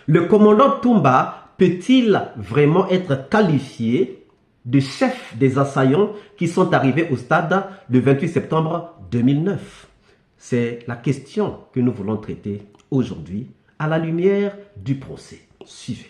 Le commandant Toumba peut-il vraiment être qualifié de chef des assaillants qui sont arrivés au stade le 28 septembre 2009? C'est la question que nous voulons traiter aujourd'hui à la lumière du procès. Suivez.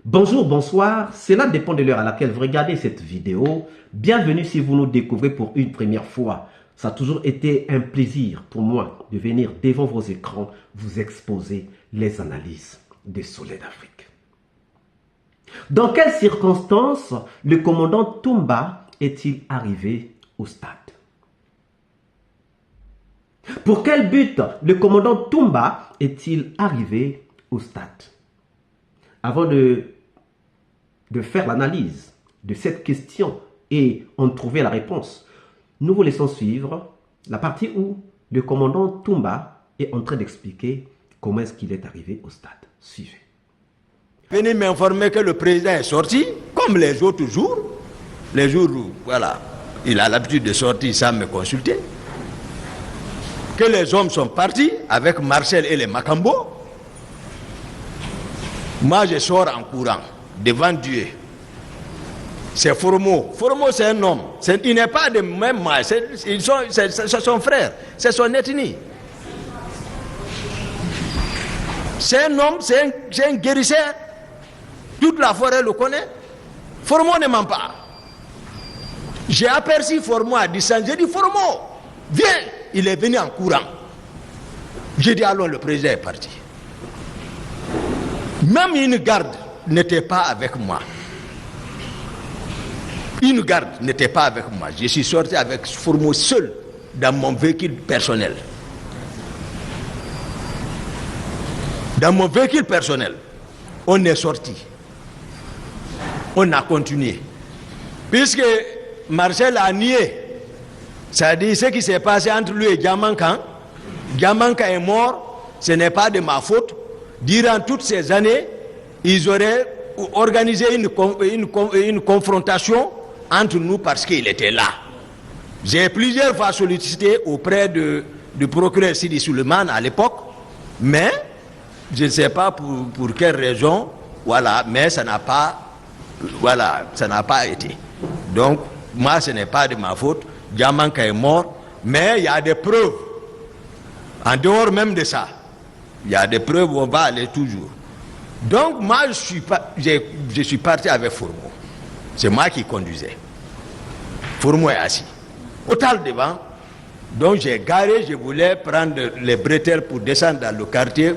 Bonjour, bonsoir, cela dépend de l'heure à laquelle vous regardez cette vidéo. Bienvenue si vous nous découvrez pour une première fois. Ça a toujours été un plaisir pour moi de venir devant vos écrans vous exposer les analyses de Soleil d'Afrique. Dans quelles circonstances le commandant Toumba est-il arrivé au stade? Pour quel but le commandant Toumba est-il arrivé au stade? Avant de faire l'analyse de cette question et en trouver la réponse, nous vous laissons suivre la partie où le commandant Toumba est en train d'expliquer comment est-ce qu'il est arrivé au stade. Suivez. Venez m'informer que le président est sorti, comme les autres jours. Les jours où, voilà, il a l'habitude de sortir sans me consulter. Que les hommes sont partis avec Marcel et les Makambo. Moi, je sors en courant, devant Dieu. C'est Formo. Formo, c'est un homme. Il n'est pas de même âge. C'est son frère. C'est son ethnie. C'est un homme, c'est un guérisseur. Toute la forêt le connaît. Formo ne ment pas. J'ai aperçu Formo à distance. J'ai dit, Formo, viens. Il est venu en courant. J'ai dit, allons, le président est parti. Même une garde n'était pas avec moi. Une garde n'était pas avec moi. Je suis sorti avec Formo seul dans mon véhicule personnel. Dans mon véhicule personnel, on est sorti. On a continué. Puisque Marcel a nié, c'est-à-dire ce qui s'est passé entre lui et Diamanka. Diamanka est mort, ce n'est pas de ma faute. Durant toutes ces années, ils auraient organisé une confrontation entre nous parce qu'il était là. J'ai plusieurs fois sollicité auprès du procureur Sidi Suleiman à l'époque, mais je ne sais pas pour quelle raison, voilà, mais ça n'a pas, voilà, ça n'a pas été. Donc, moi, ce n'est pas de ma faute. Diamanka est mort, mais il y a des preuves. En dehors même de ça, il y a des preuves où on va aller toujours. Donc, moi, je suis parti avec Formo. C'est moi qui conduisais. Formo est assis. Total devant. Donc, j'ai garé, je voulais prendre les bretelles pour descendre dans le quartier.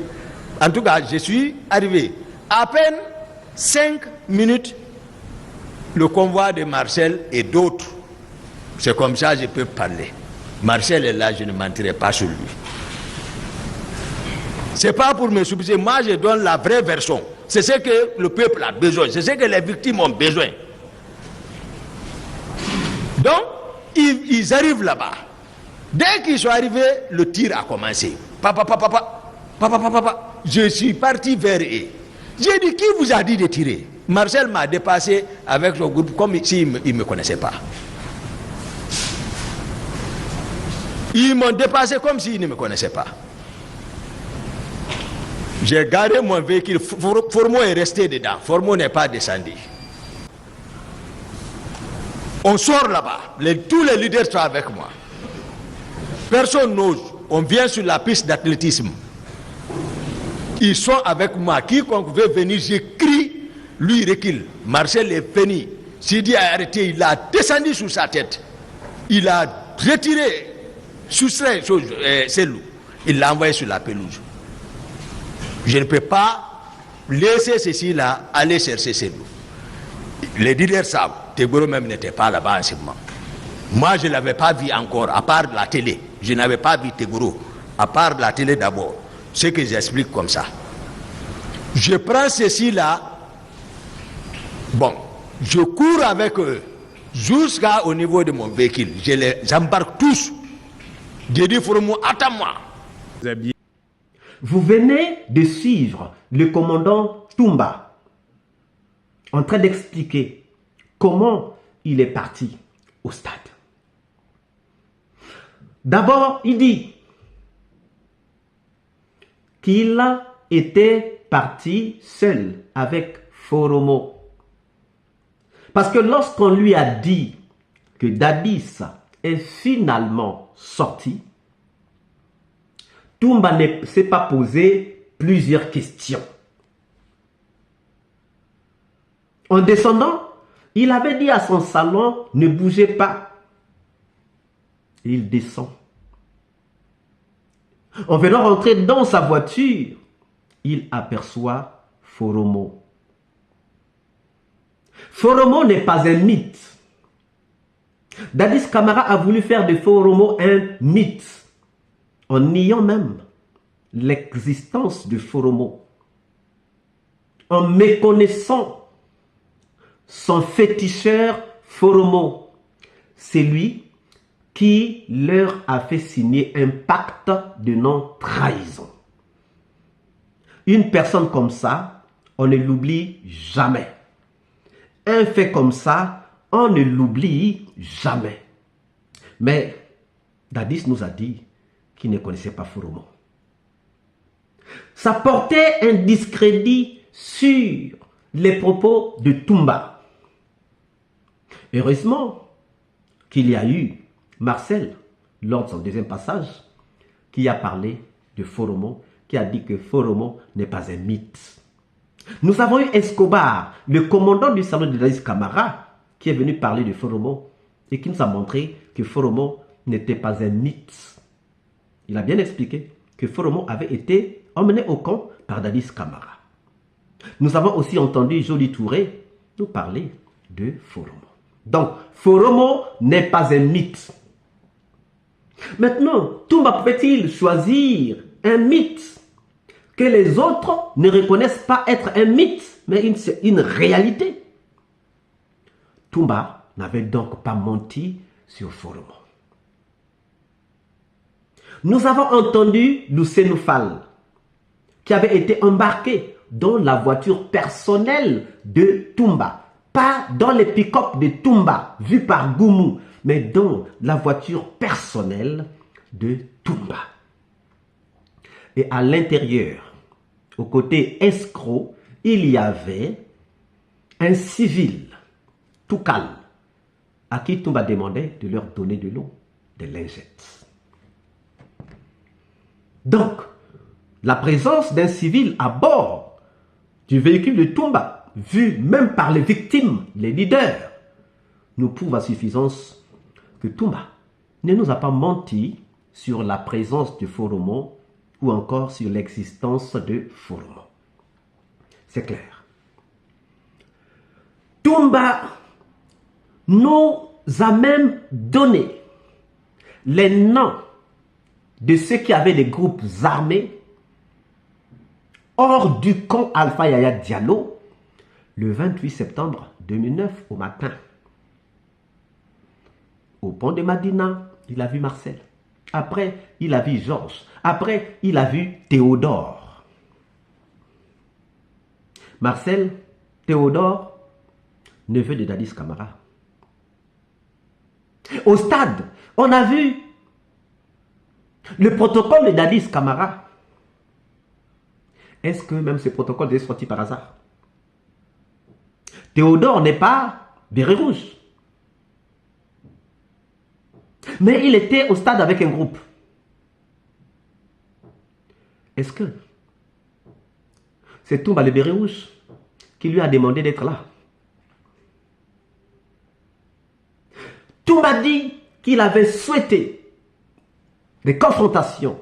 En tout cas, je suis arrivé. À peine 5 minutes, le convoi de Marcel et d'autres. C'est comme ça que je peux parler. Marcel est là, je ne mentirai pas sur lui. C'est pas pour me subsister. Moi, je donne la vraie version. C'est ce que le peuple a besoin. C'est ce que les victimes ont besoin. Donc, ils arrivent là-bas. Dès qu'ils sont arrivés, le tir a commencé. Papa. Je suis parti vers eux. J'ai dit, qui vous a dit de tirer? Marcel m'a dépassé avec son groupe comme s'il ne me connaissait pas. Ils m'ont dépassé comme s'ils ne me connaissaient pas. J'ai garé mon véhicule. Formo est resté dedans. Formo n'est pas descendu. On sort là-bas. Tous les leaders sont avec moi. Personne n'ose. On vient sur la piste d'athlétisme. Ils sont avec moi. Quiconque veut venir, j'écris. Lui, il recule. Marcel est venu. Sidi a arrêté. Il a descendu sur sa tête. Il a retiré, soustrait ses loups. Il l'a envoyé sur la pelouse. Je ne peux pas laisser ceci-là aller chercher ces loups. Les leaders savent. Tegoro même n'était pas là-bas en ce moment. Moi, je ne l'avais pas vu encore, à part la télé. Je n'avais pas vu Tegoro, à part la télé d'abord. Ce que j'explique comme ça. Je prends ceci-là. Bon, je cours avec eux jusqu'au niveau de mon véhicule. Je les embarque tous. Je dis, Formo, attends-moi. Vous venez de suivre le commandant Toumba en train d'expliquer comment il est parti au stade. D'abord, il dit qu'il était parti seul avec Foromo. Parce que lorsqu'on lui a dit que Dadis est finalement sorti, Toumba ne s'est pas posé plusieurs questions. En descendant, il avait dit à son salon, ne bougez pas. Il descend. En venant rentrer dans sa voiture, il aperçoit Foromo. Foromo n'est pas un mythe. Dadis Camara a voulu faire de Foromo un mythe, en niant même l'existence de Foromo, en méconnaissant son féticheur Foromo. C'est lui qui leur a fait signer un pacte de non-trahison. Une personne comme ça, on ne l'oublie jamais. Un fait comme ça, on ne l'oublie jamais. Mais Dadis nous a dit qu'il ne connaissait pas Foromo. Ça portait un discrédit sur les propos de Toumba. Heureusement qu'il y a eu Marcel, lors de son deuxième passage, qui a parlé de Foromo, qui a dit que Foromo n'est pas un mythe. Nous avons eu Escobar, le commandant du salon de Dadis Camara, qui est venu parler de Foromo et qui nous a montré que Foromo n'était pas un mythe. Il a bien expliqué que Foromo avait été emmené au camp par Dadis Camara. Nous avons aussi entendu Joli Touré nous parler de Foromo. Donc, Foromo n'est pas un mythe. Maintenant, Toumba pouvait-il choisir un mythe que les autres ne reconnaissent pas être un mythe, mais une réalité? Toumba n'avait donc pas menti sur Foromo. Nous avons entendu Luceno Fall, qui avait été embarqué dans la voiture personnelle de Toumba. Pas dans les pick-up de Toumba, vu par Goumou, mais dans la voiture personnelle de Toumba. Et à l'intérieur, au côté escroc, il y avait un civil, tout calme, à qui Toumba demandait de leur donner de l'eau, des lingettes. Donc, la présence d'un civil à bord du véhicule de Toumba, vu même par les victimes, les leaders, nous prouve à suffisance que Toumba ne nous a pas menti sur la présence de Foromo ou encore sur l'existence de Foromo. C'est clair. Toumba nous a même donné les noms de ceux qui avaient des groupes armés hors du camp Alpha Yaya Diallo le 28 septembre 2009 au matin. Au pont de Madina, il a vu Marcel. Après, il a vu Georges. Après, il a vu Théodore. Marcel, Théodore, neveu de Dadis Camara. Au stade, on a vu le protocole de Dadis Camara. Est-ce que même ce protocole est sorti par hasard? Théodore n'est pas béret rouge. Mais il était au stade avec un groupe. Est-ce que c'est Toumba le béret rouge qui lui a demandé d'être là? Toumba dit qu'il avait souhaité des confrontations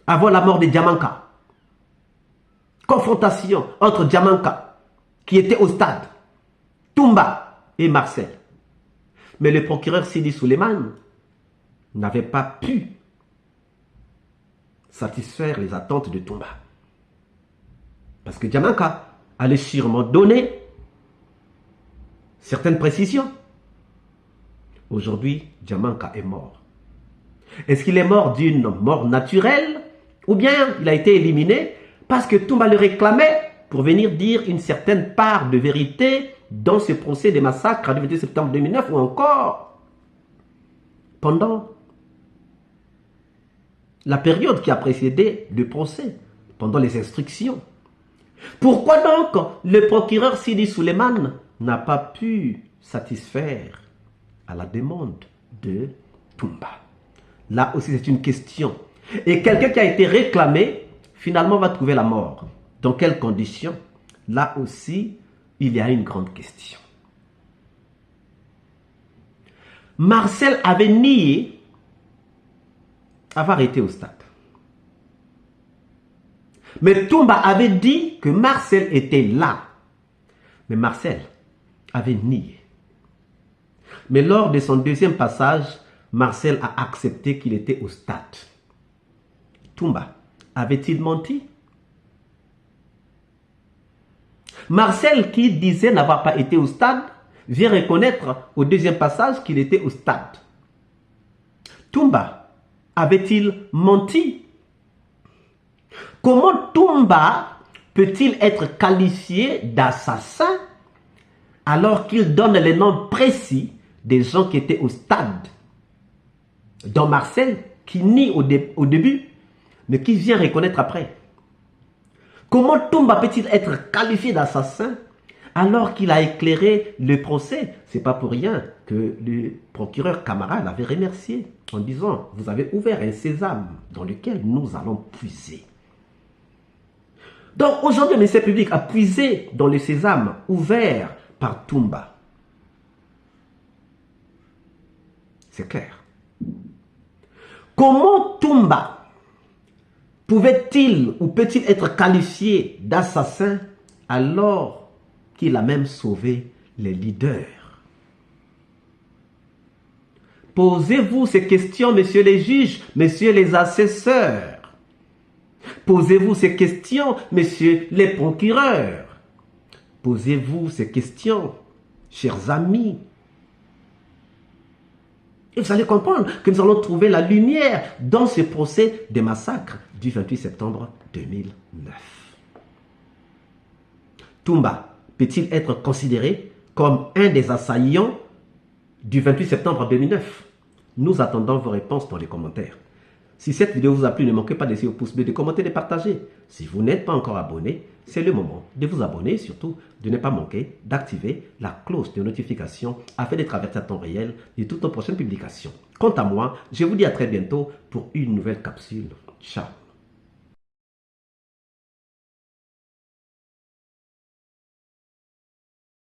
avant la mort de Diamanka. Confrontation entre Diamanka, qui était au stade, Toumba et Marcel. Mais le procureur Sidi Suleiman n'avait pas pu satisfaire les attentes de Toumba. Parce que Diamanka allait sûrement donner certaines précisions. Aujourd'hui, Diamanka est mort. Est-ce qu'il est mort d'une mort naturelle ou bien il a été éliminé parce que Toumba le réclamait pour venir dire une certaine part de vérité dans ce procès des massacres du 28 septembre 2009 ou encore pendant la période qui a précédé le procès, pendant les instructions. Pourquoi donc le procureur Sidi Suleiman n'a pas pu satisfaire à la demande de Toumba? Là aussi, c'est une question. Et quelqu'un qui a été réclamé, finalement, va trouver la mort. Dans quelles conditions? Là aussi, il y a une grande question. Marcel avait nié avoir été au stade. Mais Toumba avait dit que Marcel était là. Mais Marcel avait nié. Mais lors de son deuxième passage, Marcel a accepté qu'il était au stade. Toumba avait-il menti? Marcel, qui disait n'avoir pas été au stade, vient reconnaître au deuxième passage qu'il était au stade. Toumba avait-il menti? Comment Toumba peut-il être qualifié d'assassin alors qu'il donne les noms précis des gens qui étaient au stade? Dont Marcel, qui nie au début, mais qui vient reconnaître après. Comment Toumba peut-il être qualifié d'assassin alors qu'il a éclairé le procès? C'est pas pour rien que le procureur Camara l'avait remercié en disant: vous avez ouvert un sésame dans lequel nous allons puiser. Donc aujourd'hui, le ministère public a puisé dans le sésame ouvert par Toumba. C'est clair. Comment Toumba pouvait-il ou peut-il être qualifié d'assassin alors qu'il a même sauvé les leaders? Posez-vous ces questions, messieurs les juges, messieurs les assesseurs. Posez-vous ces questions, messieurs les procureurs. Posez-vous ces questions, chers amis. Et vous allez comprendre que nous allons trouver la lumière dans ce procès des massacres du 28 septembre 2009. Toumba peut-il être considéré comme un des assaillants du 28 septembre 2009? Nous attendons vos réponses dans les commentaires. Si cette vidéo vous a plu, ne manquez pas de laisser au pouce bleu, de commenter, de partager. Si vous n'êtes pas encore abonné, c'est le moment de vous abonner et surtout de ne pas manquer d'activer la cloche de notification afin d'être averti à temps réel de toutes nos prochaines publications. Quant à moi, je vous dis à très bientôt pour une nouvelle capsule. Ciao.